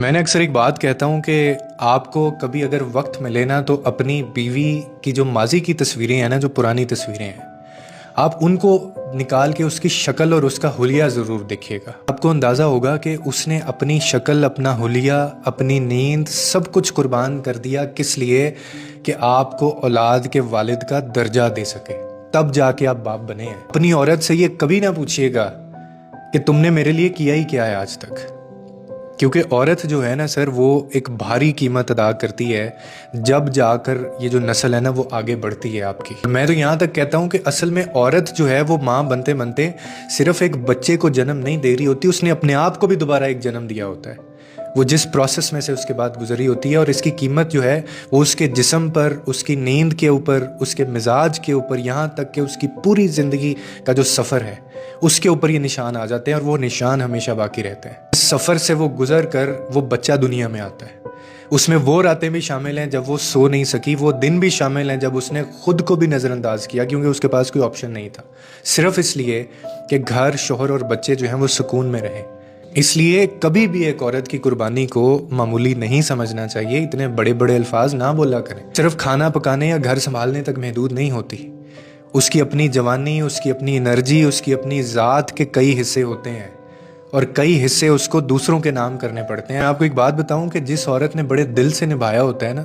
میں نے اکثر ایک بات کہتا ہوں کہ آپ کو کبھی اگر وقت ملے نا تو اپنی بیوی کی جو ماضی کی تصویریں ہیں نا، جو پرانی تصویریں ہیں، آپ ان کو نکال کے اس کی شکل اور اس کا حلیہ ضرور دیکھیے گا۔ آپ کو اندازہ ہوگا کہ اس نے اپنی شکل، اپنا حلیہ، اپنی نیند سب کچھ قربان کر دیا، کس لیے؟ کہ آپ کو اولاد کے والد کا درجہ دے سکے، تب جا کے آپ باپ بنے ہیں۔ اپنی عورت سے یہ کبھی نہ پوچھیے گا کہ تم نے میرے لیے کیا ہی کیا ہے آج تک، کیونکہ عورت جو ہے نا سر، وہ ایک بھاری قیمت ادا کرتی ہے جب جا کر یہ جو نسل ہے نا وہ آگے بڑھتی ہے آپ کی۔ میں تو یہاں تک کہتا ہوں کہ اصل میں عورت جو ہے وہ ماں بنتے بنتے صرف ایک بچے کو جنم نہیں دے رہی ہوتی، اس نے اپنے آپ کو بھی دوبارہ ایک جنم دیا ہوتا ہے۔ وہ جس پروسیس میں سے اس کے بعد گزری ہوتی ہے، اور اس کی قیمت جو ہے وہ اس کے جسم پر، اس کی نیند کے اوپر، اس کے مزاج کے اوپر، یہاں تک کہ اس کی پوری زندگی کا جو سفر ہے اس کے اوپر یہ نشان آ جاتے ہیں، اور وہ نشان ہمیشہ باقی رہتے ہیں۔ اس سفر سے وہ گزر کر وہ بچہ دنیا میں آتا ہے، اس میں وہ راتیں بھی شامل ہیں جب وہ سو نہیں سکی، وہ دن بھی شامل ہیں جب اس نے خود کو بھی نظر انداز کیا، کیونکہ اس کے پاس کوئی آپشن نہیں تھا، صرف اس لیے کہ گھر، شوہر اور بچے جو ہیں وہ سکون میں رہیں۔ اس لیے کبھی بھی ایک عورت کی قربانی کو معمولی نہیں سمجھنا چاہیے، اتنے بڑے بڑے الفاظ نہ بولا کریں۔ صرف کھانا پکانے یا گھر سنبھالنے تک محدود نہیں ہوتی، اس کی اپنی جوانی، اس کی اپنی انرجی، اس کی اپنی ذات کے کئی حصے ہوتے ہیں، اور کئی حصے اس کو دوسروں کے نام کرنے پڑتے ہیں۔ آپ کو ایک بات بتاؤں کہ جس عورت نے بڑے دل سے نبھایا ہوتا ہے نا،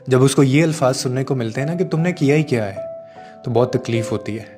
جب اس کو یہ الفاظ سننے کو ملتے ہیں نا کہ تم نے کیا ہی کیا ہے، تو بہت تکلیف ہوتی ہے۔